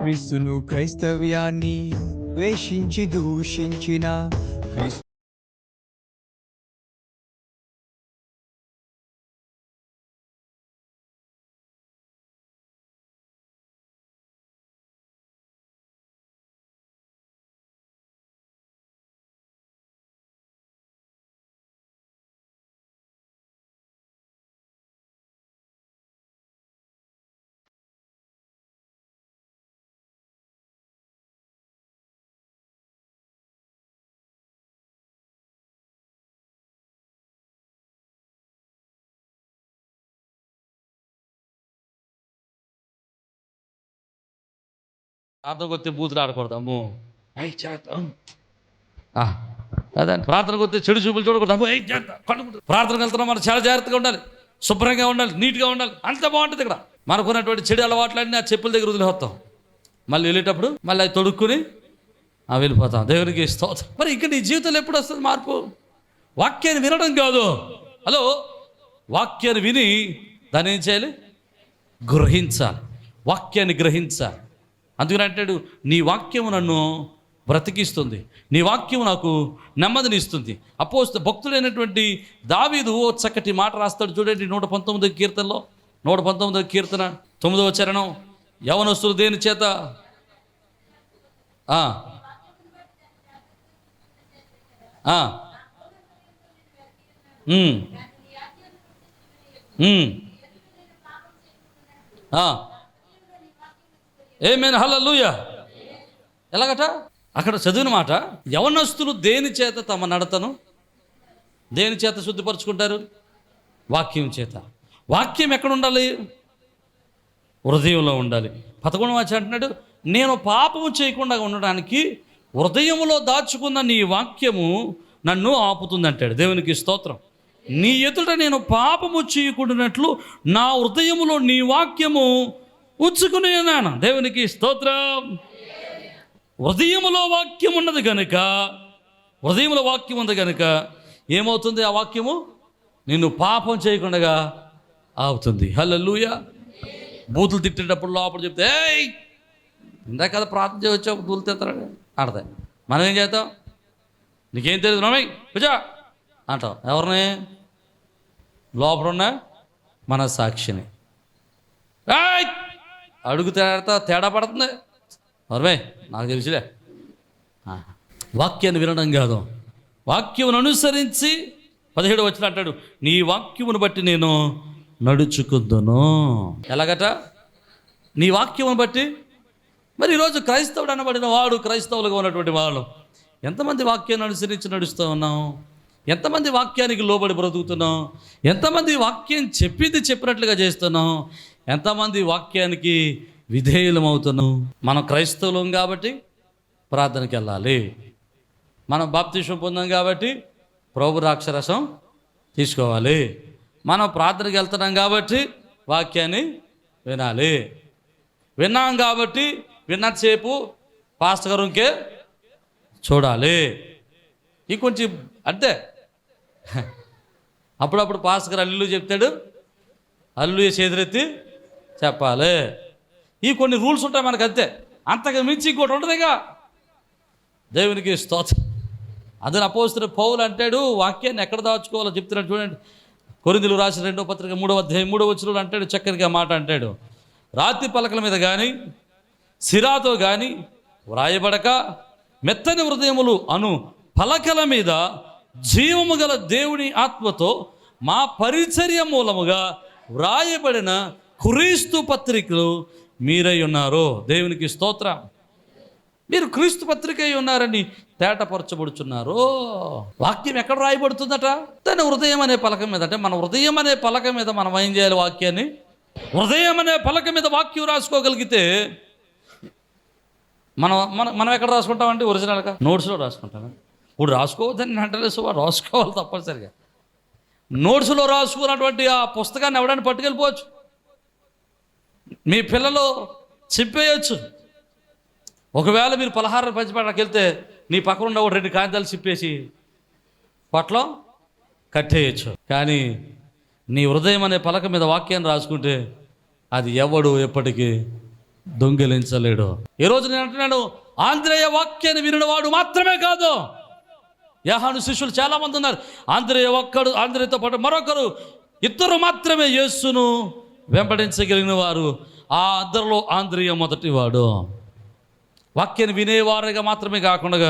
క్రీస్తును క్రైస్తవ్యాన్ని ద్వేషించి దూషించిన క్రీస్తు ప్రార్థనకు వస్తే బూతులు ఆడకూడదు. అమ్మో అయి చేద్దాం అదే ప్రార్థనకు వస్తే చెడు చూపులు చూడకూడదు. అమ్మో అయి చేద్దాం ప్రార్థనకు వెళ్తున్నాం, మనం చాలా జాగ్రత్తగా ఉండాలి, శుభ్రంగా ఉండాలి, నీట్గా ఉండాలి, అంత బాగుంటుంది. ఇక్కడ మనకున్నటువంటి చెడు అలవాట్లన్నీ ఆ చెప్పుల దగ్గర వదిలిపోతాం. మళ్ళీ వెళ్ళేటప్పుడు మళ్ళీ అవి తొడుక్కుని వెళ్ళిపోతాం. దేవునికి స్తోత్రం. మరి ఇంకా నీ జీవితంలో ఎప్పుడు వస్తుంది మార్పు? వాక్యాన్ని వినడం కాదు. హలో, వాక్యాన్ని విని దాన్ని ఏం చేయాలి? గ్రహించాలి. వాక్యాన్ని గ్రహించాలి. అందుకని అంటాడు, నీ వాక్యము నన్ను బ్రతికిస్తుంది, నీ వాక్యము నాకు నెమ్మదిని ఇస్తుంది. భక్తుడైనటువంటి దావీదు ఓ చక్కటి మాట రాస్తాడు చూడండి. 119వ కీర్తనలో 119వ కీర్తన 9వ చరణం, యవనస్తులు దేని చేత ఆమేన్ హల్లెలూయా. ఎలాగట అక్కడ చదివిన మాట, యవనస్తులు దేని చేత తమ నడతను దేని చేత శుద్ధిపరచుకుంటారు? వాక్యం చేత. వాక్యం ఎక్కడ ఉండాలి? హృదయంలో ఉండాలి. 11వ వచనం అంటున్నాడు, నేను పాపము చేయకుండా ఉండడానికి హృదయంలో దాచుకున్న నీ వాక్యము నన్ను ఆపుతుంది అంటాడు. దేవునికి స్తోత్రం. నీ ఎదుట నేను పాపము చేయకుండానట్లు నా హృదయములో నీ వాక్యము ఉంచుకుని ఉన్నాను. దేవునికి స్తోత్రం. హృదయములో వాక్యం ఉన్నది కనుక, హృదయంలో వాక్యం ఉంది కనుక ఏమవుతుంది? ఆ వాక్యము నిన్ను పాపం చేయకుండా ఆపుతుంది. హల్లెలూయా. బూతులు తిట్టేటప్పుడు లోపల చెప్తే ఏయ్ ఇందాక కదా ప్రార్థన చేయవచ్చా, బూతులు తిడతాడు ఆడతాయి. మనం ఏం చేద్దాం? నీకేం తెలియదు నోమై పూజా అంటాం. ఎవరిని? లోపలున్న మన సాక్షిని. అడుగు తేడా పడుతుంది. మరమే నాకు తెలుసులే. వాక్యాన్ని వినడం కాదు, వాక్యమును అనుసరించి 17వ వచనం అంటాడు, నీ వాక్యమును బట్టి నేను నడుచుకుందును. ఎలాగట? నీ వాక్యమును బట్టి. మరి ఈరోజు క్రైస్తవుడు అనబడిన వాడు, క్రైస్తవులుగా ఉన్నటువంటి వాళ్ళు ఎంతమంది వాక్యాన్ని అనుసరించి నడుస్తూ ఉన్నాం? ఎంతమంది వాక్యానికి లోబడి బ్రతుకుతున్నాం? ఎంతమంది వాక్యం చెప్పినట్లుగా చేస్తున్నాం? ఎంతమంది వాక్యానికి విధేయులం అవుతున్నాం? మనం క్రైస్తవులం కాబట్టి ప్రార్థనకి వెళ్ళాలి. మనం బాప్తిసం పొందాం కాబట్టి ప్రభు ద్రాక్షరసం తీసుకోవాలి. మనం ప్రార్థనకి వెళ్తున్నాం కాబట్టి వాక్యాన్ని వినాలి. విన్నాం కాబట్టి విన్నసేపు పాస్టర్ గారుకే చూడాలి. ఈ కొంచెం అంతే. అప్పుడప్పుడు పాస్టర్ గారు అల్లు చెప్తాడు, అల్లు చేతులెత్తి చెప్పాలి. ఈ కొన్ని రూల్స్ ఉంటాయి మనకు, అంతే. అంతకు మించి ఇంకోటి ఉంటుందిగా. దేవునికి స్తోత్రం. అదని అపోస్తలుడైన పౌలు అంటాడు, వాక్యాన్ని ఎక్కడ దాచుకోవాలో చెప్తున్నాడు చూడండి. కొరింథీయులకు రాసిన 2వ పత్రిక 3వ అధ్యాయం 3వ వచనంలో అంటాడు, చక్కనిగా మాట అంటాడు, రాతి పలకల మీద కానీ సిరాతో కానీ వ్రాయబడక మెత్తని హృదయములు అను పలకల మీద జీవము గల దేవుని ఆత్మతో మా పరిచర్య మూలముగా వ్రాయబడిన క్రీస్తు పత్రికలు మీరై ఉన్నారు. దేవునికి స్తోత్రం. మీరు క్రీస్తు పత్రిక అయి ఉన్నారని తేటపరచబడుచున్నారు. వాక్యం ఎక్కడ రాయబడుతుందట? తన హృదయం అనే పలక మీద. అంటే మన హృదయం అనే పలక మీద మనం ఏం చేయాలి? వాక్యాన్ని. హృదయం అనే పలక మీద వాక్యం రాసుకోగలిగితే మనం ఎక్కడ రాసుకుంటామంటే ఒరిజినల్గా నోట్స్లో రాసుకుంటాం. ఇప్పుడు రాసుకోవద్దని అంటలేదు, రాసుకోవాలి తప్పనిసరిగా. నోట్స్లో రాసుకున్నటువంటి ఆ పుస్తకాన్ని ఎవడైనా పట్టుకెళ్ళిపోవచ్చు. మీ పిల్లలు చింపేయచ్చు. ఒకవేళ మీరు పలహారం పంచిపెట్టడానికి వెళ్తే నీ పక్కన ఉన్న 2 కాగితాలు చింపేసి పట్లం కట్టేయచ్చు. కానీ నీ హృదయం అనే పలక మీద వాక్యాన్ని రాసుకుంటే అది ఎవడు ఎప్పటికీ దొంగిలించలేడు. ఈరోజు నేను అంటున్నాను, ఆంధ్రేయ వాక్యాన్ని వినవాడు మాత్రమే కాదు. యోహాను శిష్యులు చాలామంది ఉన్నారు. ఆంధ్రేయతో పాటు మరొకరు, ఇద్దరు మాత్రమే యేసును వెంబడించగలిగిన వారు. ఆ ఇద్దరిలో ఆంధ్రేయ మొదటివాడు. వాక్యాన్ని వినేవారుగా మాత్రమే కాకుండా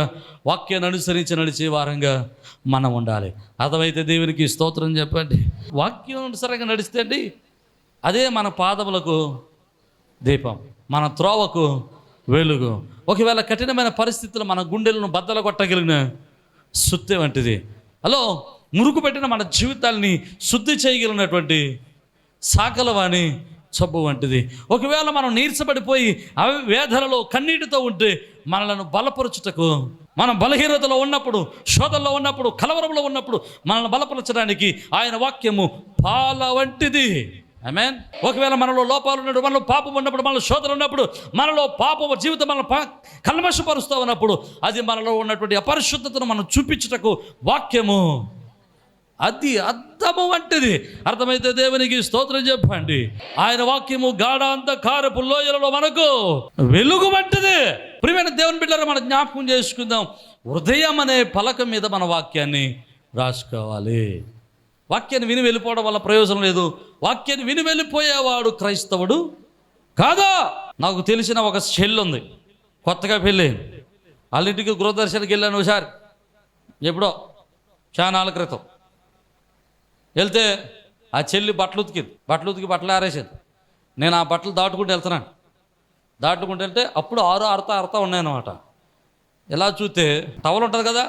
వాక్యాన్ని అనుసరించి నడిచే వారంగా మనం ఉండాలి. అర్థమైతే దేవునికి స్తోత్రం చెప్పండి. వాక్యం అనుసరంగా నడిస్తే అండి, అదే మన పాదములకు దీపం, మన త్రోవకు వెలుగు. ఒకవేళ కఠినమైన పరిస్థితులు మన గుండెలను బద్దలు కొట్టగలిగిన సుత్తి వంటిది. హలో, మురుగు పెట్టిన మన జీవితాల్ని శుద్ధి చేయగలిగినటువంటి సాకలవాణి సబ్బు వంటిది. ఒకవేళ మనం నీరసపడిపోయి వేదనలో కన్నీటితో ఉంటే మనలను బలపరచుటకు, మనం బలహీనతలో ఉన్నప్పుడు, శోధనలో ఉన్నప్పుడు, కలవరంలో ఉన్నప్పుడు మనల్ని బలపరచడానికి ఆయన వాక్యము పాల వంటిది. ఆమేన్. ఒకవేళ మనలో లోపాలు ఉన్నప్పుడు, మనలో పాపం ఉన్నప్పుడు, మనలో శోధన ఉన్నప్పుడు, మనలో పాప జీవితం మనల్ని కల్మషపరుస్తూ ఉన్నప్పుడు, అది మనలో ఉన్నటువంటి అపరిశుద్ధతను మనం చూపించుటకు వాక్యము అది అద్దము వంటిది. అర్థమైతే దేవునికి స్తోత్రం చెప్పండి. ఆయన వాక్యము గాఢాంధకారపు లోయలలో మనకు వెలుగు వంటిది. ప్రియమైన దేవుని బిడ్డలారా, మనం జ్ఞాపకం చేసుకుందాం. హృదయం అనే పలక మీద మన వాక్యాన్ని రాసుకోవాలి. వాక్యాన్ని విని వెళ్ళిపోవడం వల్ల ప్రయోజనం లేదు. వాక్యాన్ని విని వెళ్ళిపోయేవాడు క్రైస్తవుడు కాదా. నాకు తెలిసిన ఒక చెల్లి ఉంది, కొత్తగా పెళ్ళి. వాళ్ళ ఇంటికి గృహదర్శనకి వెళ్ళాను ఒకసారి, ఎప్పుడో చాలా నాళ్ళ క్రితం. వెళ్తే ఆ చెల్లి బట్టలు ఉతికి బట్టలు ఆరేసేది. నేను ఆ బట్టలు దాటుకుంటూ వెళ్తున్నాను. దాటుకుంటూ వెళ్తే అప్పుడు ఆరుతా ఉన్నాయన్నమాట. ఎలా చూస్తే టవల్ ఉంటుంది కదా,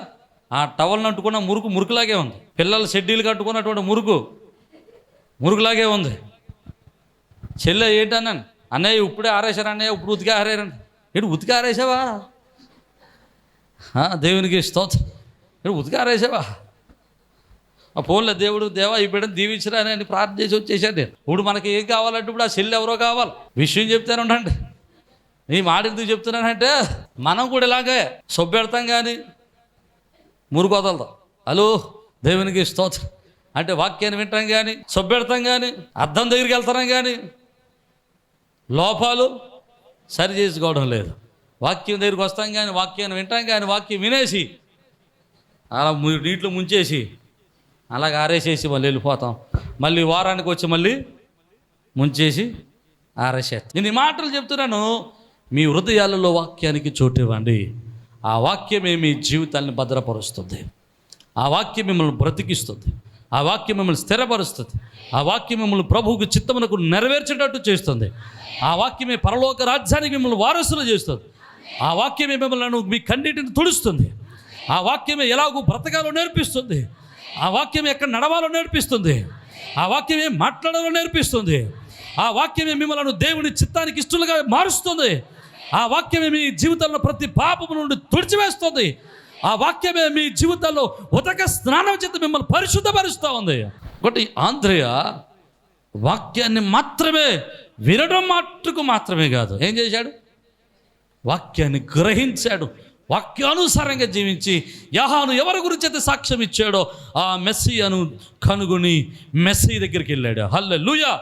ఆ టవల్ని అంటుకున్న మురుకులాగే ఉంది. పిల్లల షెడ్యూల్కి అంటుకున్నటువంటి మురుగులాగే ఉంది. చెల్లె ఏంటన్నాను, అన్నయ్య ఇప్పుడే ఆరేశారు అన్నయ్య, ఇప్పుడు ఉతికి ఆరేరండి. ఏంటి ఉతికి ఆరేసావా? దేవునికి స్తోత్రం. ఏంటి ఉతికి ఆరేసావా? ఆ ఫోన్లో దేవా ఈ బిడ్డను దీవించరా అని ప్రార్థన చేసి వచ్చేసాను నేను. ఇప్పుడు మనకి ఏం కావాలంటే ఇప్పుడు ఆ చెల్లి ఎవరో కావాలి. విషయం చెప్తానండి. ఈ మాట ఎందుకు చెప్తున్నానంటే, మనం కూడా ఇలాగే సొబ్బెడతాం కానీ మురుగు వదలతాం. హలో, దేవునికి స్తోత్రం. అంటే వాక్యాన్ని వింటాం కానీ, సొబ్బెడతాం కానీ, అద్దం దగ్గరికి వెళ్తాం కానీ లోపాలు సరి చేసుకోవడం లేదు. వాక్యం దగ్గరికి వస్తాం కానీ, వాక్యాన్ని వింటాం కానీ, వాక్యం వినేసి అలా నీటిలో ముంచేసి అలాగ ఆరేసేసి మళ్ళీ వెళ్ళిపోతాం. మళ్ళీ వారానికి వచ్చి మళ్ళీ ముంచేసి ఆరేసేస్తాం. నేను ఈ మాటలు చెప్తున్నాను, మీ హృదయాలలో వాక్యానికి చోటు ఇవ్వండి. ఆ వాక్యమే మీ జీవితాన్ని భద్రపరుస్తుంది. ఆ వాక్యం మిమ్మల్ని బ్రతికిస్తుంది. ఆ వాక్యం మిమ్మల్ని స్థిరపరుస్తుంది. ఆ వాక్యం మిమ్మల్ని ప్రభువుకు చిత్తమునకు నెరవేర్చేటట్టు చేస్తుంది. ఆ వాక్యమే పరలోక రాజ్యానికి మిమ్మల్ని వారసులు చేస్తుంది. ఆ వాక్యమే మిమ్మల్ని మీ కన్నీటిని తుడుస్తుంది. ఆ వాక్యమే ఎలాగూ బ్రతకాలో నేర్పిస్తుంది. ఆ వాక్యం ఎక్కడ నడవాలో నేర్పిస్తుంది. ఆ వాక్యమే మాట్లాడాలో నేర్పిస్తుంది. ఆ వాక్యమే మిమ్మల్ని దేవుని చిత్తానికి ఇష్టలుగా మారుస్తుంది. ఆ వాక్యమే మీ జీవితంలో ప్రతి పాపము నుండి తుడిచివేస్తుంది. ఆ వాక్యమే మీ జీవితంలో ఉదక స్నానం చేత మిమ్మల్ని పరిశుద్ధపరుస్తూ ఉంది. ఒకటి ఆంధ్రేయ వాక్యాన్ని మాత్రమే వినడం మట్టుకు మాత్రమే కాదు, ఏం చేశాడు? వాక్యాన్ని గ్రహించాడు. వాక్యానుసారంగా జీవించి యోహాను ఎవరి గురించి అయితే సాక్ష్యం ఇచ్చాడో ఆ మెస్సీయను కనుగొని మెస్సీ దగ్గరికి వెళ్ళాడు. హల్లెలూయా.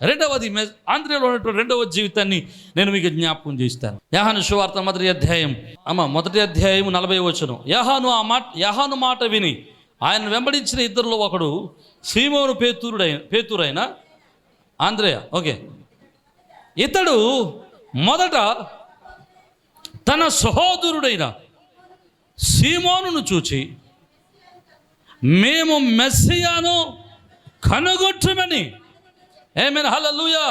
రెండవది ఆంధ్రలో ఉన్నటువంటి రెండవ జీవితాన్ని నేను మీకు జ్ఞాపకం చేస్తాను. యోహాను సువార్త మొదటి అధ్యాయం 40వ వచనం. యోహాను మాట విని ఆయన వెంబడించిన ఇద్దరిలో ఒకడు సీమోను పేతురైన ఆంద్రేయ. ఓకే, ఇతడు మొదట తన సహోదరుడైన సీమోనును చూచి, మేము మెస్సియాను కనుగొట్టమని, ఆమేన్ హల్లెలూయా,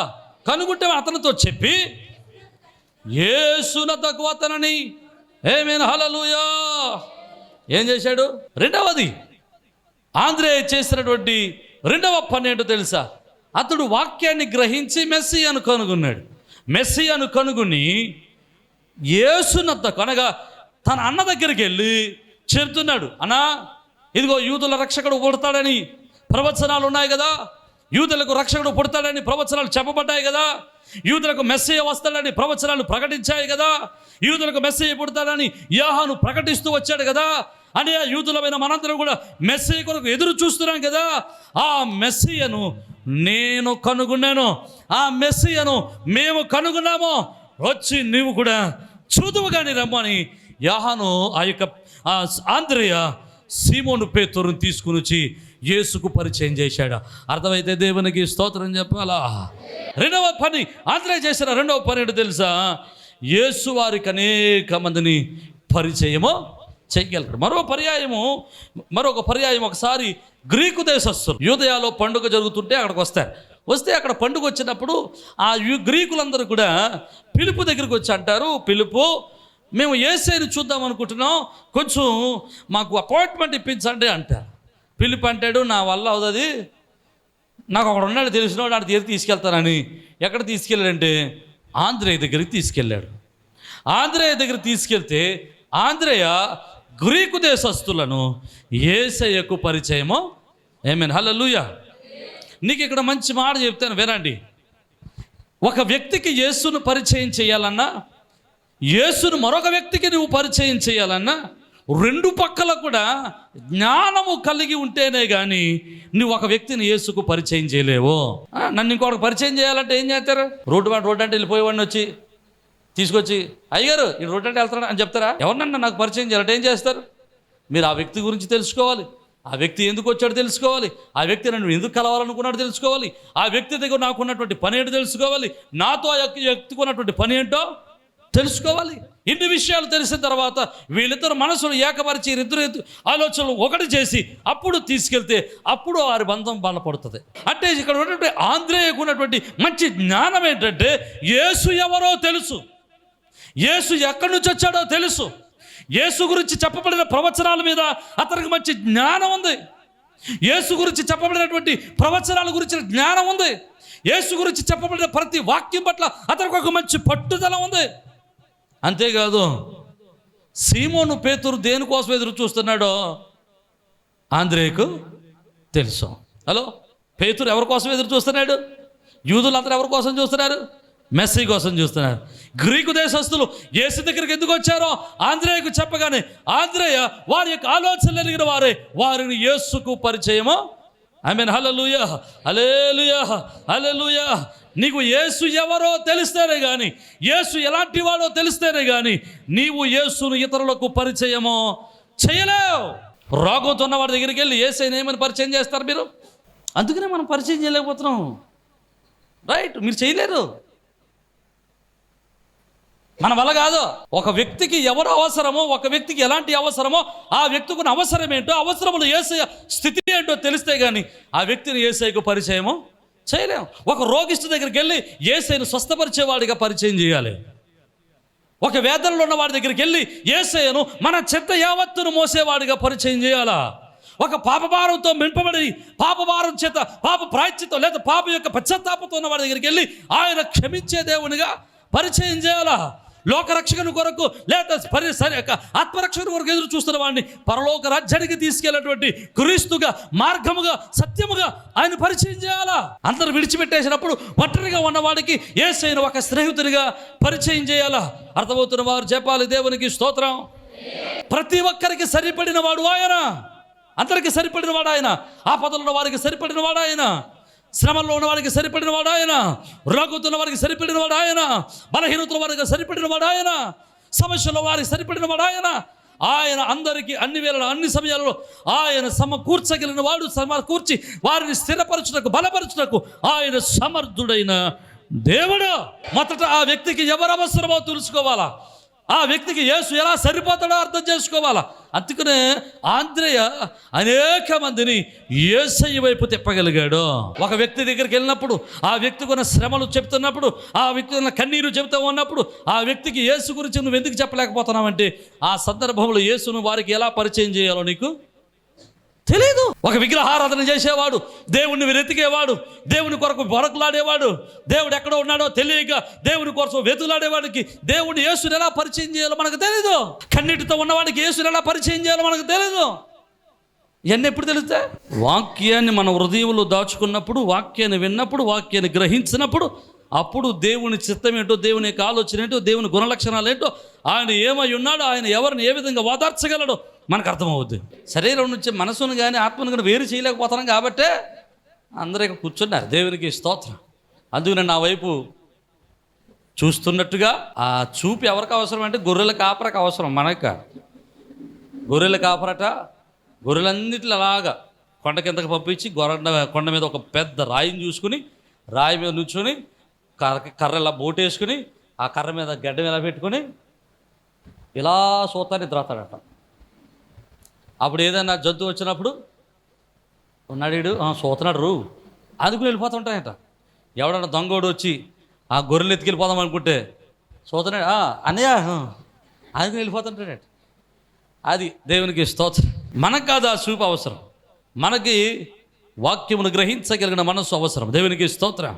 కనుగొట్టమని అతనితో చెప్పి యేసునకు అతనని, ఆమేన్ హల్లెలూయా, ఏం చేశాడు? రెండవది ఆంద్రేయ చేసినటువంటి రెండవ పని ఏంటో తెలుసా? అతడు వాక్యాన్ని గ్రహించి మెస్సియాను కనుగొన్నాడు. మెస్సియాను కనుగొని యేసునద్దకు అనగా తన అన్న దగ్గరికి వెళ్ళి చెప్తున్నాడు, అన్నా ఇదిగో యూదుల రక్షకుడు పుడతాడని ప్రవచనాలు ఉన్నాయి కదా, యూదులకు రక్షకుడు పుడతాడని ప్రవచనాలు చెప్పబడ్డాయి కదా, యూదులకు మెస్సీయ వస్తాడని ప్రవచనాలు ప్రకటించాయి కదా, యూదులకు మెస్సీయ పుడతాడని యోహాను ప్రకటిస్తూ వచ్చాడు కదా, అని ఆ యూదులమైన మనందరం కూడా మెస్సయ్య కొరకు ఎదురు చూస్తున్నాం కదా. ఆ మెస్సయ్యను నేను కనుగొన్నాను, ఆ మెస్సయ్యను మేము కనుగొన్నాము, వచ్చి నీవు కూడా చూదువు కానీ రమ్మని యోహాను ఆ యొక్క ఆంద్రేయ సీమోను పేతురుని తీసుకుని వచ్చి యేసుకు పరిచయం చేశాడు. అర్థమైతే దేవునికి స్తోత్రం చెప్పాలా. రెండవ పని ఆంద్రేయ చేసిన రెండవ పని ఏంటో తెలుసా? యేసు వారికి అనేక మందిని పరిచయము చేయగలరు. మరొక పర్యాయం ఒకసారి గ్రీకు దేశస్థులు యూదయాలో పండుగ జరుగుతుంటే అక్కడికి వస్తే అక్కడ పండుగ వచ్చినప్పుడు ఆ గ్రీకులందరూ కూడా పిలుపు దగ్గరికి వచ్చి అంటారు, పిలుపు మేము యేసయ్యను చూద్దాం అనుకుంటున్నాం, కొంచెం మాకు అపాయింట్మెంట్ ఇప్పించండి అంటారు. పిలుపు అంటాడు, నా వల్ల అవుతుంది, నాకు అక్కడ ఉన్నాడు తెలిసినవాడు, ఆడ దగ్గరికి తీసుకెళ్తానని. ఎక్కడ తీసుకెళ్ళాడంటే ఆంద్రేయ దగ్గరికి తీసుకెళ్ళాడు. ఆంద్రేయ దగ్గరికి తీసుకెళ్తే ఆంద్రేయ గ్రీకు దేశస్తులను యేసయ్యకు పరిచయము. ఆమేన్, హల్లెలూయా. నీకు ఇక్కడ మంచి మాట చెప్తాను వినండి. ఒక వ్యక్తికి యేసును పరిచయం చేయాలన్నా, యేసును మరొక వ్యక్తికి నువ్వు పరిచయం చేయాలన్నా, రెండు పక్కల కూడా జ్ఞానము కలిగి ఉంటేనే కానీ నువ్వు ఒక వ్యక్తిని యేసుకు పరిచయం చేయలేవు. నన్ను ఇంకొకటి పరిచయం చేయాలంటే ఏం చేస్తారు? రోడ్డు అంటే వెళ్ళిపోయేవాడిని వచ్చి తీసుకొచ్చి, అయ్యగారు ఈ రోడ్డు అంటే వెళ్తారా అని చెప్తారా? ఎవరినన్నా నాకు పరిచయం చేయాలంటే ఏం చేస్తారు? మీరు ఆ వ్యక్తి గురించి తెలుసుకోవాలి, ఆ వ్యక్తి ఎందుకు వచ్చాడో తెలుసుకోవాలి, ఆ వ్యక్తి నన్ను ఎందుకు కలవాలనుకున్నాడో తెలుసుకోవాలి, ఆ వ్యక్తి దగ్గర నాకు ఉన్నటువంటి పని ఏంటో తెలుసుకోవాలి, నాతో ఆ వ్యక్తికి ఉన్నటువంటి పని ఏంటో తెలుసుకోవాలి. ఇన్ని విషయాలు తెలిసిన తర్వాత వీళ్ళిద్దరు మనసులు ఏకపరిచి ఇద్దరు ఆలోచనలు ఒకటి చేసి అప్పుడు తీసుకెళ్తే అప్పుడు వారి బంధం బలపడుతుంది. అంటే ఇక్కడ ఉన్నటువంటి ఆంద్రేయకు ఉన్నటువంటి మంచి జ్ఞానం ఏంటంటే యేసు ఎవరో తెలుసు, యేసు ఎక్కడి నుంచి వచ్చాడో తెలుసు, యేసు గురించి చెప్పబడిన ప్రవచనాల మీద అతనికి మంచి జ్ఞానం ఉంది, యేసు గురించి చెప్పబడినటువంటి ప్రవచనాల గురించిన జ్ఞానం ఉంది, యేసు గురించి చెప్పబడిన ప్రతి వాక్యం పట్ల అతనికి ఒక మంచి పట్టుదల ఉంది. అంతేకాదు సీమోను పేతురు దేనికోసం ఎదురు చూస్తున్నాడో ఆంద్రేయకు తెలుసు. హలో, పేతురు ఎవరి కోసం ఎదురు చూస్తున్నాడు? యూదులందరూ ఎవరి కోసం చూస్తున్నారు? మెస్సీ కోసం చూస్తున్నారు. గ్రీకు దేశస్తులు యేసు దగ్గరికి ఎందుకు వచ్చారో ఆంద్రేయకు చెప్పగానే ఆంద్రేయ వారి యొక్క ఆలోచనలు ఎరిగిన వారిని యేసుకు పరిచయము. ఆమేన్, హల్లెలూయా, హల్లెలూయా, హల్లెలూయా. నీకు యేసు ఎవరో తెలిస్తేనే కానీ, యేసు ఎలాంటి వాడో తెలిస్తేనే కానీ నీవు యేసును ఇతరులకు పరిచయము చేయలేవు. రోగంతో ఉన్న వాడి దగ్గరికి వెళ్ళి యేసయ్యను ఏమని పరిచయం చేస్తారు మీరు? అందుకనే మనం పరిచయం చేయలేకపోతున్నాం. రైట్, మీరు చేయలేరు, మన వల్ల కాదు. ఒక వ్యక్తికి ఎవరు అవసరమో, ఒక వ్యక్తికి ఎలాంటి అవసరమో, ఆ వ్యక్తికి అవసరం ఏంటో, అవసరములు యేసయ్య స్థితి ఏంటో తెలిస్తే కానీ ఆ వ్యక్తిని యేసయ్యకు పరిచయము చేయలేము. ఒక రోగిష్టి దగ్గరికి వెళ్ళి యేసయ్యను స్వస్థపరిచేవాడిగా పరిచయం చేయాలి. ఒక వేదనలో ఉన్న వాడి దగ్గరికి వెళ్ళి యేసయ్యను మన చెత్త యావత్తును మోసేవాడిగా పరిచయం చేయాలా. ఒక పాపభారంతో మింపబడి పాపభారం చేత పాప ప్రాయశ్చిత్తం లేదా పాప యొక్క పశ్చాత్తాపంతో ఉన్న వాడి దగ్గరికి వెళ్ళి ఆయన క్షమించే దేవునిగా పరిచయం చేయాలా. లోకరక్షణ కొరకు లేదా ఆత్మరక్షణ కొరకు ఎదురు చూస్తున్న వాడిని పరలోక రాజ్యానికి తీసుకెళ్ళినటువంటి క్రీస్తుగా, మార్గముగా, సత్యముగా ఆయన పరిచయం చేయాలా. అందరూ విడిచిపెట్టేసినప్పుడు ఒంటరిగా ఉన్నవాడికి యేసయ్యను ఒక స్నేహితునిగా పరిచయం చేయాలా. అర్థమవుతున్న వారు చెప్పాలి దేవునికి స్తోత్రం. ప్రతి ఒక్కరికి సరిపడిన వాడు ఆయన, అందరికి సరిపడిన వాడు ఆయన, ఆపదలున్న వారికి సరిపడిన వాడు ఆయన, శ్రమల్లో ఉన్న వారికి సరిపడిన వాడు ఆయన, రోగుతున్న వారికి సరిపడిన వాడు ఆయన, బలహీనతల వారికి సరిపడిన వాడు ఆయన, సమస్యల వారికి సరిపడిన వాడు ఆయన. ఆయన అందరికీ అన్ని వేళలో అన్ని సమయాల్లో ఆయన సమకూర్చగలిగిన వాడు, సమకూర్చి వారిని స్థిరపరచుటకు, బలపరచుటకు ఆయన సమర్థుడైన దేవుడు. మొదట ఆ వ్యక్తికి ఎవరు అవసరమో తెలుసుకోవాలా, ఆ వ్యక్తికి యేసు ఎలా సరిపోతాడో అర్థం చేసుకోవాలా. అందుకనే ఆంద్రేయ అనేక మందిని యేసయ్య వైపు తిప్పగలిగాడు. ఒక వ్యక్తి దగ్గరికి వెళ్ళినప్పుడు, ఆ వ్యక్తికి ఉన్న శ్రమలు చెప్తున్నప్పుడు, ఆ వ్యక్తి ఉన్న కన్నీరు చెబుతూ ఉన్నప్పుడు ఆ వ్యక్తికి యేసు గురించి నువ్వు ఎందుకు చెప్పలేకపోతున్నావంటే ఆ సందర్భంలో యేసును వారికి ఎలా పరిచయం చేయాలో నీకు తెలీదు. ఒక విగ్రహారాధన చేసేవాడు, దేవుణ్ణి వెతికేవాడు, దేవుని కొరకు బొరకులాడేవాడు, దేవుడు ఎక్కడో ఉన్నాడో తెలియక దేవుని కోసం వెతులాడేవాడికి దేవుడిని యేసుని ఎలా పరిచయం చేయాలో మనకు తెలీదు. కన్నీటితో ఉన్నవాడికి యేసుని ఎలా పరిచయం చేయాలో మనకు తెలీదు. ఇవన్నీ ఎప్పుడు తెలుస్తాయి? వాక్యాన్ని మన హృదయంలో దాచుకున్నప్పుడు, వాక్యాన్ని విన్నప్పుడు, వాక్యాన్ని గ్రహించినప్పుడు, అప్పుడు దేవుని చిత్తం ఏంటో, దేవుని యొక్క ఆలోచన ఏంటో, దేవుని గుణలక్షణాలు ఏంటో, ఆయన ఏమై ఉన్నాడో, ఆయన ఎవరిని ఏ విధంగా ఓదార్చగలడో మనకు అర్థమవుద్ది. శరీరం నుంచి మనసును కానీ ఆత్మను కానీ వేరు చేయలేకపోతున్నాం కాబట్టే అందరూ ఇక కూర్చున్నారు. దేవునికి స్తోత్రం. అందుకని నా వైపు చూస్తున్నట్టుగా ఆ చూపు ఎవరికి అవసరం అంటే గొర్రెల కాపరకు అవసరం, మనక. గొర్రెల కాపరట గొర్రెలన్నిటిలో అలాగా కొండ కిందకి పంపించి కొండ మీద ఒక పెద్ద రాయిని చూసుకుని రాయి మీద నుంచుని కర్ర ఇలా బోటేసుకుని ఆ కర్ర మీద గడ్డ ఇలా పెట్టుకొని ఇలా సూతాన్ని ద్రాతాడట. అప్పుడు ఏదైనా జంతువు వచ్చినప్పుడు ఉన్నాడు సూతనాడు రూ అందుకుని వెళ్ళిపోతుంటాయట. ఎవడన్నా దొంగోడు వచ్చి ఆ గొర్రెలు ఎత్తుకెళ్ళిపోదాం అనుకుంటే సూతనాడు అన్నయ్య అందుకుని వెళ్ళిపోతుంటాడట. అది దేవునికి స్తోత్రం. మనకు కాదు ఆ చూపు అవసరం, మనకి వాక్యమును గ్రహించగలిగిన మనస్సు అవసరం. దేవునికి స్తోత్రం.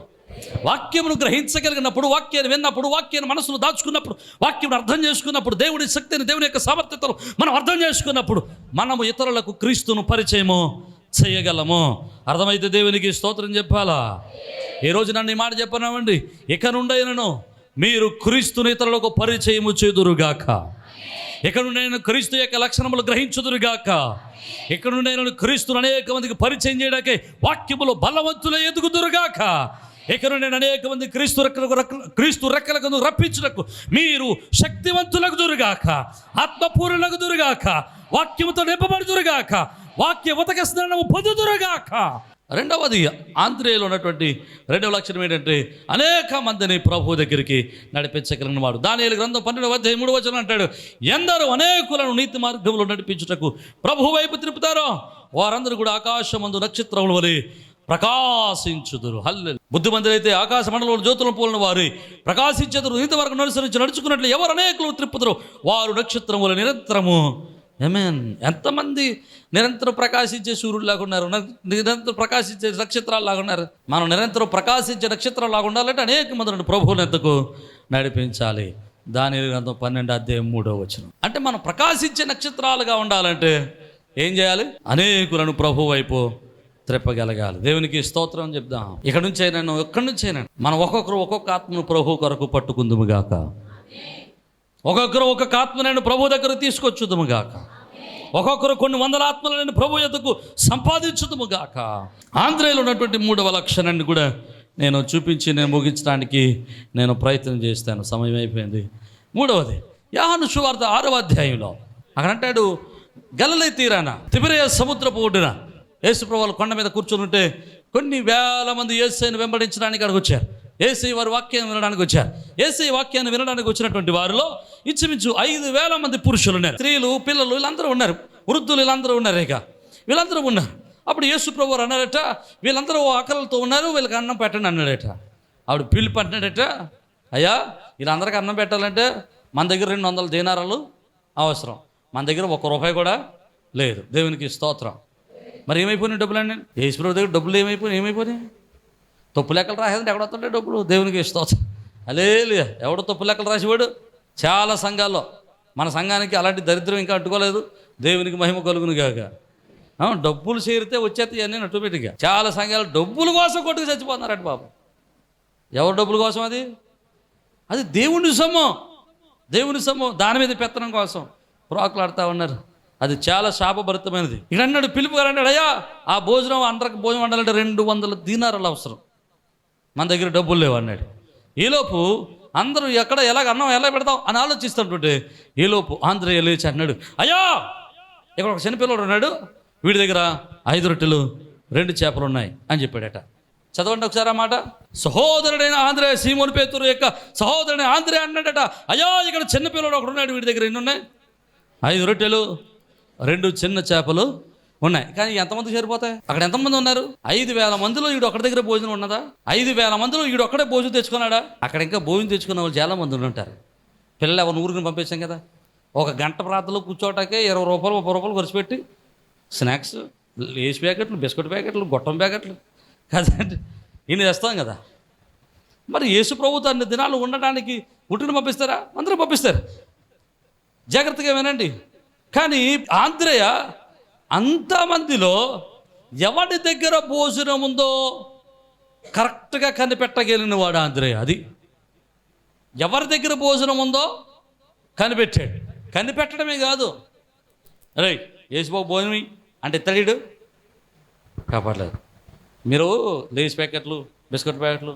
వాక్యమును గ్రహించగలిగినప్పుడు, వాక్యాన్ని విన్నప్పుడు, వాక్యాన్ని మనసులో దాచుకున్నప్పుడు, వాక్యమును అర్థం చేసుకున్నప్పుడు, దేవుడి శక్తిని, దేవుని యొక్క సామర్థ్యతను మనం అర్థం చేసుకున్నప్పుడు మనము ఇతరులకు క్రీస్తును పరిచయము చేయగలము. అర్థమైతే దేవునికి స్తోత్రం చెప్పాలా? ఈరోజు నన్ను ఈ మాట చెప్పనామండి, ఇక నుండైనను మీరు క్రీస్తుని ఇతరులకు పరిచయము చేదురుగాక. ఇక నుండి నేను క్రీస్తు యొక్క లక్షణములు గ్రహించుదురుగాక. ఇక్కడ నుండి నేను క్రీస్తును అనేక మందికి పరిచయం చేయడానికి వాక్యములో బలవంతులు ఎదుగుదురుగాక. ఇక నుండి నేను అనేక మంది క్రీస్తు రెక్కలకు రప్పించుటకు మీరు శక్తివంతులకు దురుగాక, ఆత్మపూర్ణులకు దురుగాక, వాక్యముతో నింపబడుదురుగాక, వాక్య ఉతక స్నానము పొందుదురుగాక. రెండవది ఆంధ్రేయులో ఉన్నటువంటి రెండవ లక్షణం ఏంటంటే అనేక మందిని ప్రభు దగ్గరికి నడిపించగలిగిన వాడు. దానియేలు గ్రంథం 12:3 అంటాడు, ఎందరో అనేకులను నీతి మార్గంలో నడిపించుటకు ప్రభు వైపు తిరుపుతారో వారందరూ కూడా ఆకాశమందు నక్షత్రముల వలె ప్రకాశించుదురు. హల్లెలూయా. బుద్ధిమంతులైతే ఆకాశ మండలంలో జ్యోతులను పోలిన వారు ప్రకాశించెదరు. నీతి మార్గం అనుసరించి నడుచుకున్నట్లు ఎవరు అనేకులు త్రిప్పుతారో వారు నక్షత్రముల నిరంతరము. ఆమేన్. ఎంతమంది నిరంతరం ప్రకాశించే సూర్యుడు ఉన్నారు, నిరంతరం ప్రకాశించే నక్షత్రాలు ఉన్నారు. మనం నిరంతరం ప్రకాశించే నక్షత్రాలు ఉండాలంటే అనేక మంది ప్రభువుని ఎంతకు నడిపించాలి. దానియేలు గ్రంథం 12:3 అంటే మనం ప్రకాశించే నక్షత్రాలుగా ఉండాలంటే ఏం చేయాలి? అనేకులను ప్రభు వైపు త్రెప్పగలగాలి. దేవునికి స్తోత్రం చెప్దాం. ఎక్కడి నుంచైనా మనం ఒక్కొక్కరు ఒక్కొక్క ఆత్మను ప్రభు కొరకు పట్టుకుందుముగాక. ఒక్కొక్కరు ఒక్కొక్క ఆత్మను ప్రభు దగ్గర తీసుకొచ్చుదుముగాక. ఒక్కొక్కరు కొన్ని వందల ఆత్మలను ప్రభు యొద్దకు సంపాదించుదుముగాక. ఆంధ్రేయులో ఉన్నటువంటి 3వ లక్షణాన్ని కూడా నేను ముగించడానికి నేను ప్రయత్నం చేస్తాను. సమయం అయిపోయింది. 3వది యోహాను సువార్త 6వ అధ్యాయంలో అక్కడ అంటాడు, గలిలయ తీరాన తిబెరియా సముద్రపు ఒడ్డున యేసుప్రభువు కొండ మీద కూర్చొని ఉంటే కొన్ని వేల మంది యేసుని వెంబడించడానికి అక్కడికి వచ్చారు. యేసయ్య వారి వాక్యాన్ని వినడానికి వచ్చారు. యేసయ్య వాక్యాన్ని వినడానికి వచ్చినటువంటి వారిలో ఇంచుమించు 5,000 మంది పురుషులు ఉన్నారు. స్త్రీలు, పిల్లలు వీళ్ళందరూ ఉన్నారు, వృద్ధులు వీళ్ళందరూ ఉన్నారు. ఇక వీళ్ళందరూ ఉన్నారు. అప్పుడు యేసుప్రభువు అన్నారట, వీళ్ళందరూ ఆకలితో ఉన్నారు, వీళ్ళకి అన్నం పెట్టండి అన్నాడట. ఆవిడ పిలుపు అంటున్నాడట, అయ్యా వీళ్ళందరికీ అన్నం పెట్టాలంటే మన దగ్గర 200 దీనారాలు అవసరం, మన దగ్గర ₹1 కూడా లేదు. దేవునికి స్తోత్రం. మరి ఏమైపోయినాయి డబ్బులండి? యేసుప్రభువు దగ్గర డబ్బులు ఏమైపోయినాయి? తప్పు లెక్కలు రాసేదంటే ఎక్కడ వస్తుంటాయి డబ్బులు? దేవునికి స్తోత్రం. హల్లెలూయా. ఎవడు తప్పు లెక్కలు రాసేవాడు? చాలా సంఘాల్లో. మన సంఘానికి అలాంటి దరిద్రం ఇంకా అడ్డుకోలేదు. దేవునికి మహిమ కలుగును గాక. డబ్బులు చేరితే వచ్చేస్తాయి అన్నీ ఆటోమేటిక్గా. చాలా సంఘాలు డబ్బుల కోసం కొట్టుకు చచ్చిపోతున్నారట బాబు. ఎవరు డబ్బుల కోసం? అది దేవుని సొమ్ము, దేవుని సొమ్ము. దాని మీద పెత్తనం కోసం ప్రోకలాడుతూ ఉన్నారు. అది చాలా శాపభరితమైనది. ఇక్కడ అన్నాడు, పిలుపు గారు అన్నాడు, అయ్యా ఆ భోజనం అందరికి భోజనం వండాలంటే 200 దీనారాలు అవసరం, మన దగ్గర డబ్బులు లేవు అన్నాడు. ఈలోపు అందరూ ఎలాగ అన్నం ఎలా పెడతాం అని ఆలోచిస్తుంటుంటే ఈలోపు ఆంధ్రేయ లేచి అన్నాడు, అయ్యా ఇక్కడ ఒక చిన్నపిల్లడు ఉన్నాడు, వీడి దగ్గర 5 రొట్టెలు 2 చేపలు ఉన్నాయి అని చెప్పాడట. చదవండి ఒకసారి ఆ మాట. సహోదరుడైన ఆంధ్రేయ, సీమోను పేతురు యొక్క సహోదరుడైన ఆంధ్రేయ అన్నాడట, అయ్యా ఇక్కడ చిన్నపిల్లడు ఒకడు ఉన్నాడు, వీడి దగ్గర ఎన్ని ఉన్నాయి? 5 రొట్టెలు 2 చిన్న చేపలు ఉన్నాయి. కానీ ఎంతమంది సరిపోతాయి? అక్కడ ఎంతమంది ఉన్నారు? 5,000 మందిలో వీడు ఒక్కడి దగ్గర భోజనం ఉన్నదా? 5,000 మందిలో వీడు ఒక్కడే భోజనం తెచ్చుకున్నాడా? అక్కడ ఇంకా భోజనం తెచ్చుకున్న వాళ్ళు చాలా మంది ఉంటారు. పిల్లలు ఎవరిని ఊరికి పంపించాం కదా, ఒక గంట ప్రాంతంలో కూర్చోటాకే ₹20, ₹30 ఖర్చు పెట్టి స్నాక్స్, లేస్ ప్యాకెట్లు, బిస్కెట్ ప్యాకెట్లు, గొట్టం ప్యాకెట్లు కదండి ఇన్ని తెస్తాం కదా. మరి యేసు ప్రభువుతో అన్ని దినాలు ఉండడానికి పుట్టిన పంపిస్తారా? అందరూ పంపిస్తారు. జాగ్రత్తగా వినండి. కానీ ఆంధ్రేయ అంతమందిలో ఎవరి దగ్గర భోజనం ఉందో కరెక్ట్గా కనిపెట్టగలిగిన వాడు ఆంధ్రేయ. అది ఎవరి దగ్గర భోజనం ఉందో కనిపెట్టాడు. కనిపెట్టడమే కాదు, అరే వేసిపోక భోజనం అంటే ఎత్తడీడు కాపాడలేదు. మీరు లేస్ ప్యాకెట్లు బిస్కెట్ ప్యాకెట్లు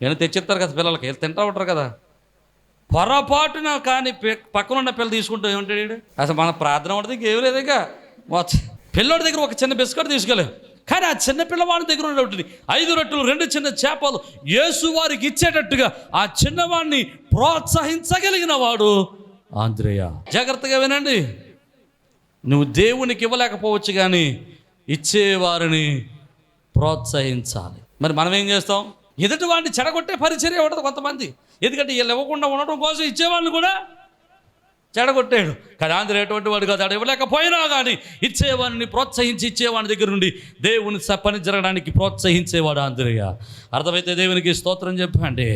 ఏమైనా తెచ్చిస్తారు కదా పిల్లలకి, తింటూ ఉంటారు కదా. పొరపాటున కానీ పక్కన ఉన్న పిల్లలు తీసుకుంటూ ఏమంటాడు వీడు, అసలు మన ప్రార్థన ఉంటుంది ఇంకేం లేదు. ఇక పిల్లోడి దగ్గర ఒక చిన్న బిస్కెట్ తీసుకెళ్ళాం, కానీ ఆ చిన్న పిల్లవాడి దగ్గర ఉన్నటువంటి 5 రొట్టెలు 2 చిన్న చేపలు యేసు వారికి ఇచ్చేటట్టుగా ఆ చిన్నవాడిని ప్రోత్సహించగలిగిన వాడు ఆంద్రేయ. జాగ్రత్తగా వినండి, నువ్వు దేవునికి ఇవ్వలేకపోవచ్చు కానీ ఇచ్చేవారిని ప్రోత్సహించాలి. మరి మనం ఏం చేస్తాం? ఎదుటి వాడిని చెడగొట్టే పరిచర్య ఉండదు కొంతమంది. ఎందుకంటే వీళ్ళు ఇవ్వకుండా ఉండటం కోసం ఇచ్చేవాళ్ళని కూడా చెడగొట్టాడు. కానీ ఆంధ్ర ఎటువంటి వాడు కాదు. ఇవ్వలేకపోయినా కానీ ఇచ్చేవాడిని ప్రోత్సహించి ఇచ్చేవాడి దగ్గర నుండి దేవుని పని జరగడానికి ప్రోత్సహించేవాడు ఆంధ్రయ్య. అర్థమైతే దేవునికి స్తోత్రం చెప్పండి.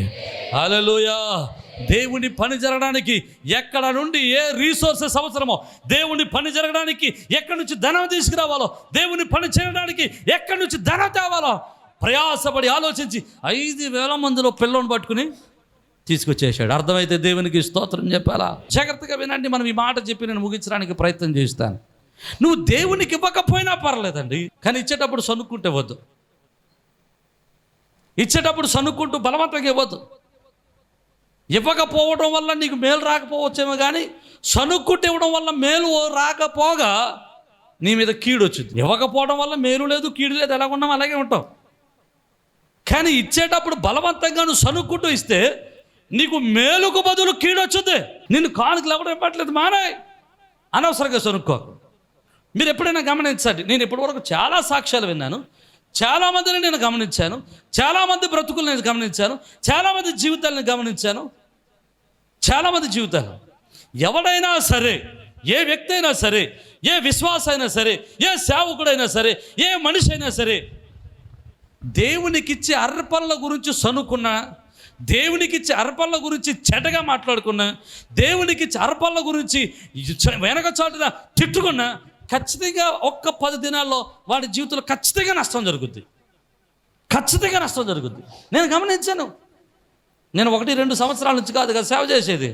హల్లెలూయా. దేవుని పని జరగడానికి ఎక్కడ నుండి ఏ రీసోర్సెస్ అవసరమో, దేవుని పని జరగడానికి ఎక్కడి నుంచి ధనం తీసుకురావాలో, దేవుని పని చేయడానికి ఎక్కడి నుంచి ధనం తేవాలో ప్రయాసపడి ఆలోచించి 5,000 మందిలో పిల్లని పట్టుకుని తీసుకొచ్చేసాడు. అర్థమైతే దేవునికి స్తోత్రం చెప్పాలా? జాగ్రత్తగా వినండి, మనం ఈ మాట చెప్పి నేను ముగించడానికి ప్రయత్నం చేస్తాను. నువ్వు దేవునికి ఇవ్వకపోయినా పర్లేదండి, కానీ ఇచ్చేటప్పుడు సనుక్కుంటే వద్దు. ఇచ్చేటప్పుడు సనుక్కుంటూ బలవంతంగా ఇవ్వద్దు. ఇవ్వకపోవడం వల్ల నీకు మేలు రాకపోవచ్చేమో, కానీ సనుక్కుంటూ ఇవ్వడం వల్ల మేలు రాకపోగా నీ మీద కీడు వచ్చింది. ఇవ్వకపోవడం వల్ల మేలు లేదు కీడు లేదు, ఎలాగ ఉన్నాం అలాగే ఉంటాం. కానీ ఇచ్చేటప్పుడు బలవంతంగా నువ్వు సనుక్కుంటూ ఇస్తే నీకు మేలుకు బదులు కీడు వచ్చింది. నిన్ను కానుకలు ఎవరు ఇవ్వట్లేదు, మానాయ్ అనవసరంగా సనుక్కోకు. మీరు ఎప్పుడైనా గమనించండి, నేను ఇప్పటివరకు చాలా సాక్ష్యాలు విన్నాను, చాలామందిని నేను గమనించాను, చాలామంది బ్రతుకులు నేను గమనించాను, చాలామంది జీవితాలను గమనించాను. చాలామంది జీవితాలు ఎవడైనా సరే, ఏ వ్యక్తి అయినా సరే, ఏ విశ్వాస అయినా సరే, ఏ సేవకుడైనా సరే, ఏ మనిషి అయినా సరే, దేవునికిచ్చే అర్పణల గురించి సనుకున్నా, దేవునికిచ్చే అర్పణల గురించి చెడ్డగా మాట్లాడుకున్నా, దేవునికిచ్చే అర్పణల గురించి వెనక చాటున తిట్టుకున్నా, ఖచ్చితంగా ఒక్క 10 దినాల్లో వాడి జీవితంలో ఖచ్చితంగా నష్టం జరుగుద్ది. ఖచ్చితంగా నష్టం జరుగుద్ది. నేను గమనించాను. నేను 1-2 సంవత్సరాల నుంచి కాదు కదా సేవ చేసేది.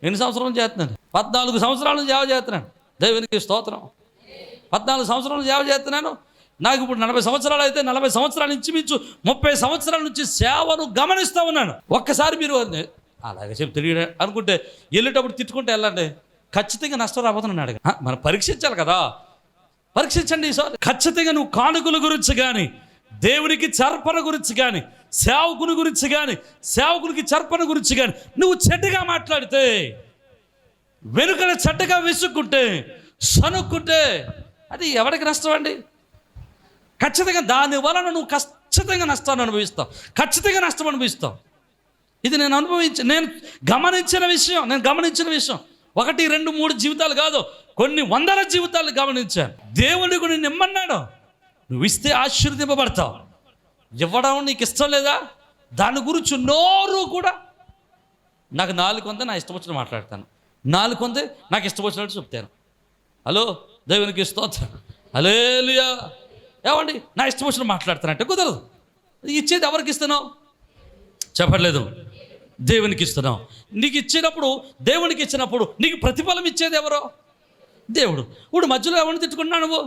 ఎన్ని సంవత్సరాల నుంచి చేస్తున్నాను? 14 సంవత్సరాల నుంచి సేవ చేస్తున్నాను. దేవునికి స్తోత్రం. 14 సంవత్సరాల నుంచి సేవ చేస్తున్నాను. నాకు ఇప్పుడు 40 సంవత్సరాలు అయితే 40 సంవత్సరాల నుంచి మించు 30 సంవత్సరాల నుంచి సేవను గమనిస్తూ ఉన్నాను. ఒక్కసారి మీరు అలాగే చెప్పి తెలియదు అనుకుంటే వెళ్ళేటప్పుడు తిట్టుకుంటే వెళ్ళండి, ఖచ్చితంగా నష్టం రాబోతున్నాను అడగ. మనం పరీక్షించాలి కదా, పరీక్షించండి ఈసారి. ఖచ్చితంగా నువ్వు కానుకల గురించి కానీ, దేవునికి చర్పణ గురించి కానీ, సేవకుని గురించి కానీ, సేవకునికి చర్పణ గురించి కానీ నువ్వు చెడ్డగా మాట్లాడితే, వెనుకల చెడ్డగా విసుక్కుంటే, సనుక్కుంటే అది ఎవరికి నష్టం అండి? ఖచ్చితంగా దాని వలన నువ్వు ఖచ్చితంగా నష్టాన్ని అనుభవిస్తావు, ఖచ్చితంగా నష్టం అనుభవిస్తావు. ఇది నేను నేను గమనించిన విషయం. 1, 2, 3 జీవితాలు కాదు, కొన్ని 100 జీవితాలు గమనించాను. దేవుడు కూడా నిన్ను ఇమ్మన్నాడు, నువ్వు ఇస్తే ఆశీర్వదింపబడతావు. ఇవ్వడం నీకు ఇష్టం లేదా? దాని గురించి నోరు కూడా, నాకు 4 ఉంది, నా ఇష్టం వచ్చినట్టు మాట్లాడతాను, 4 ఉంది, నాకు ఇష్టం వచ్చినట్టు చెప్తాను. హలో, దేవునికి స్తోత్రం, హల్లెలూయా. ఏమండి, నా ఇష్టం వచ్చినట్టు మాట్లాడతానంటే కుదరదు. ఇచ్చేది ఎవరికి ఇస్తున్నావు? చెప్పట్లేదు, దేవునికి ఇస్తున్నావు. నీకు ఇచ్చినప్పుడు, దేవునికి ఇచ్చినప్పుడు నీకు ప్రతిఫలం ఇచ్చేది ఎవరో? దేవుడు. ఇప్పుడు మధ్యలో ఎవరిని తిట్టుకున్నా నువ్వు?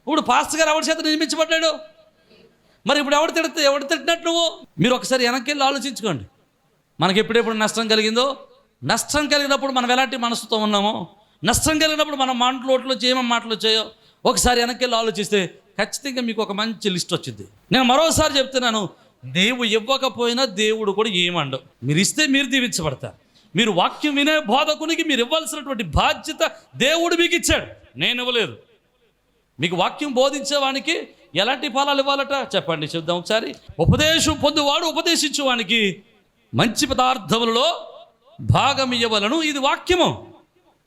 ఇప్పుడు పాస్టర్ గారు ఎవరి చేత నియమించబడ్డాడు? మరి ఇప్పుడు ఎవరు తిట్టినట్టు నువ్వు? మీరు ఒకసారి వెనక్కి వెళ్ళి ఆలోచించుకోండి. మనకి ఎప్పుడెప్పుడు నష్టం కలిగిందో, నష్టం కలిగినప్పుడు మనం ఎలాంటి మనసుతో ఉన్నామో, నష్టం కలిగినప్పుడు మన మాటలు ఏమేమి మాటలు వచ్చాయో ఒకసారి వెనక్కి వెళ్ళి ఆలోచిస్తే ఖచ్చితంగా మీకు ఒక మంచి లిస్ట్ వచ్చింది. నేను మరోసారి చెప్తున్నాను, నీవు ఇవ్వకపోయినా దేవుడు కూడా ఏమండవు. మీరు ఇస్తే మీరు దీవించబడతారు. మీరు వాక్యం వినే బోధకునికి మీరు ఇవ్వాల్సినటువంటి బాధ్యత దేవుడు మీకు ఇచ్చాడు, నేను ఇవ్వలేదు. మీకు వాక్యం బోధించేవానికి ఎలాంటి ఫలాలు ఇవ్వాలట చెప్పండి, చూద్దాం ఒకసారి. ఉపదేశం పొందువాడు ఉపదేశించేవానికి మంచి పదార్థములలో భాగం ఇవ్వవలను, ఇది వాక్యము.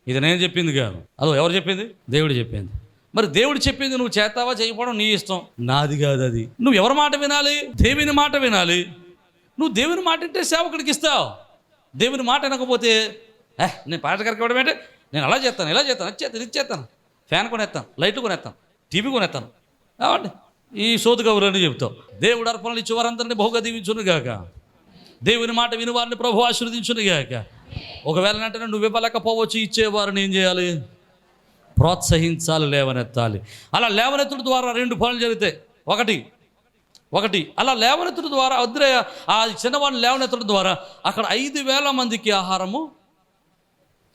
ఇది నేను చెప్పింది కాదు. అదో ఎవరు చెప్పింది? దేవుడు చెప్పింది. మరి దేవుడు చెప్పింది నువ్వు చేస్తావా చేయకపోవడం నీ ఇష్టం, నాది కాదు అది. నువ్వు ఎవరి మాట వినాలి? దేవుని మాట వినాలి. నువ్వు దేవుని మాట అంటే సేవకుడికి ఇస్తావు. దేవుని మాట వినకపోతే నేను పాట గారికి ఇవ్వడం ఏంటంటే, నేను అలా చేస్తాను, ఇలా చేస్తాను, ఇది చేస్తాను, ఫ్యాన్ కొనేస్తాను, లైట్లు కొనేస్తాను, టీవీ కొనేస్తాను, కాబట్టి ఈ సోదు కబుర్లని చెప్తావు. దేవుడు అర్పణలు ఇచ్చే వారందరినీ బహుగా దీవించును గాక. దేవుని మాట విని వారిని ప్రభు ఆశీర్వదించును గాక. ఒకవేళ అంటే నువ్వు ఇవ్వలేకపోవచ్చు, ఇచ్చేవారిని ఏం చేయాలి? ప్రోత్సహించాలి, లేవనెత్తాలి. అలా లేవనెత్తడం ద్వారా 2 పనులు జరుగుతాయి. ఒకటి అలా లేవనెత్తడం ద్వారా ఆ చిన్నవాడిని లేవనెత్తడం ద్వారా అక్కడ 5,000 మందికి ఆహారము,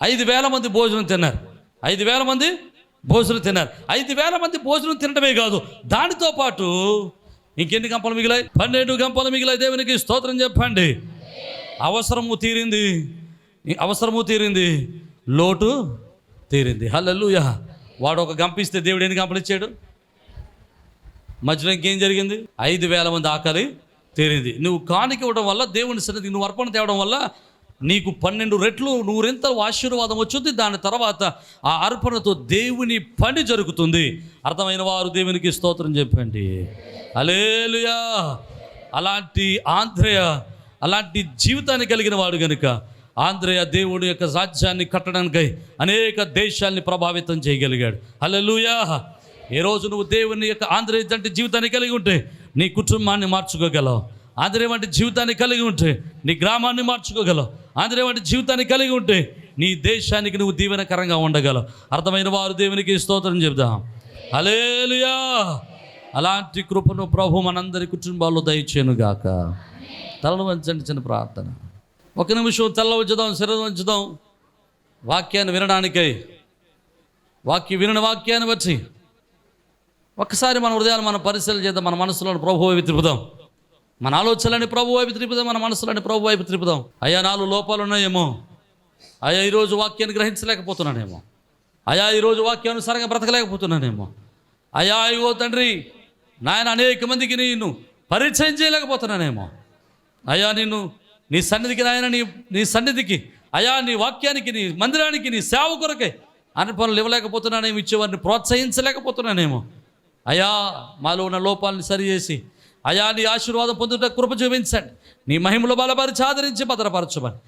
5,000 మంది భోజనం తిన్నారు. 5,000 మంది భోజనం తిన్నారు. 5,000 మంది భోజనం తినడమే కాదు, దానితో పాటు ఇంకెన్ని గంపలు మిగిలాయి? 12 గంపలు మిగిలాయి. దేవునికి స్తోత్రం చెప్పండి. అవసరము తీరింది, లోటు తీరింది. హల్లెలూయా. వాడు ఒక గంప ఇస్తే దేవుడు ఎన్ని గంపలు ఇచ్చాడు? మధ్యలో ఇంకేం జరిగింది? 5,000 మంది ఆకలి తీరింది. నువ్వు కానుక ఇవ్వడం వల్ల, దేవుని సన్నిధికి నువ్వు అర్పణ తేవడం వల్ల నీకు 12 రెట్లు 100 ఆశీర్వాదం వచ్చింది. దాని తర్వాత ఆ అర్పణతో దేవుని పని జరుగుతుంది. అర్థమైన వారు దేవునికి స్తోత్రం చెప్పండి. హల్లెలూయా. అలాంటి ఆంద్రేయ అలాంటి జీవితాన్ని కలిగిన వాడు కనుక ఆంద్రేయ దేవుడి యొక్క రాజ్యాన్ని కట్టడానికై అనేక దేశాల్ని ప్రభావితం చేయగలిగాడు. హల్లెలూయా. ఏ రోజు నువ్వు దేవుని యొక్క ఆంద్రేయ వంటి జీవితాన్ని కలిగి ఉంటే నీ కుటుంబాన్ని మార్చుకోగలవు. ఆంద్రేయ వంటి జీవితాన్ని కలిగి ఉంటే నీ గ్రామాన్ని మార్చుకోగలవు. ఆంద్రేయ వంటి జీవితాన్ని కలిగి ఉంటే నీ దేశానికి నువ్వు దీవెనకరంగా ఉండగలవు. అర్థమైన వారు దేవునికి స్తోత్రం చెబుదాం. హల్లెలూయా. అలాంటి కృపను ప్రభు మనందరి కుటుంబాల్లో దయచేయునుగాక. తలను వంచండి. చిన్న ప్రార్థన. 1 నిమిషం తల వంచుదాం, శరీరం వంచుదాం. వాక్యాన్ని వినడానికై వినిన వాక్యాన్ని బట్టి ఒక్కసారి మన హృదయాన్ని మనం పరిశీలన చేద్దాం. మన మనసులను ప్రభు వైపు తిప్పుదాం. మన ఆలోచనలని ప్రభు వైపు తిప్పుదాం. మన మనసులని ప్రభు వైపు తిప్పుదాం. అయ్యా, 4 లోపాలు ఉన్నాయేమో. అయ్యా, ఈరోజు వాక్యాన్ని గ్రహించలేకపోతున్నానేమో. అయ్యా, ఈరోజు వాక్యానుసారంగా బ్రతకలేకపోతున్నానేమో. అయ్యా, అయ్యో తండ్రి నాయన, అనేక మందికి నేను పరిచయం చేయలేకపోతున్నానేమో. అయ్యా, నీ సన్నిధికి నాయన, నీ సన్నిధికి అయ్యా, నీ వాక్యానికి, నీ మందిరానికి, నీ సేవ కొరకై అన్ని పనులు ఇవ్వలేకపోతున్నానేమో. ఇచ్చేవారిని ప్రోత్సహించలేకపోతున్నానేమో. అయ్యా, మాలో ఉన్న లోపాలని సరిచేసి అయ్యా నీ ఆశీర్వాదం పొందుట కృప చూపించండి. నీ మహిమలో బలపరిచి ఆదరించి భద్రపరచమని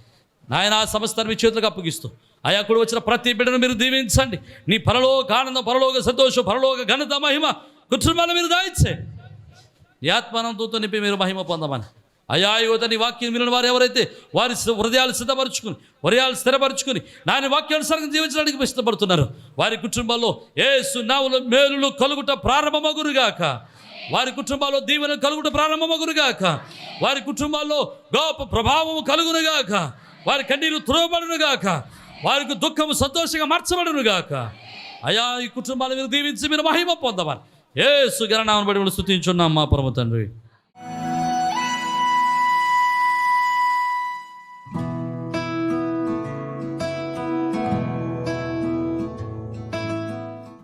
నాయన సమస్తాన్ని మీ చేతులకు అప్పగిస్తూ అయ్యా కూడా వచ్చిన ప్రతి బిడ్డను మీరు దీవించండి. నీ పరలోక ఆనందం, పరలోక సంతోషం, పరలోక ఘనత, మహిమ కుటుంబాన్ని మీరు దాయించండి. ఈ ఆత్మానందంతో నింపి మీరు మహిమ పొందమని అయ్యా, యువత నీ వాక్యం విని వారు ఎవరైతే వారి హృదయాలు సిద్ధపరచుకుని, హృదయాలు స్థిరపరచుకుని నాయన వాక్యానుసారంగా జీవించడానికి ఇష్టపడుతున్నారు, వారి కుటుంబాల్లో యేసు నామములో మేలులు కలుగుట ప్రారంభమగురుగాక. వారి కుటుంబాల్లో దీవెన కలుగుట ప్రారంభమగురుగాక. వారి కుటుంబాల్లో గొప్ప ప్రభావము కలుగునుగాక. వారి కన్నీరు తురవబడునుగాక. వారికి దుఃఖము సంతోషంగా మార్చబడునుగాక. అయ్యా, ఈ కుటుంబాలను మీరు దీవించి మీరు మహిమ పొందమని యేసు ఘననామమును బట్టి స్తుతించున్నాం మా పరమ తండ్రి.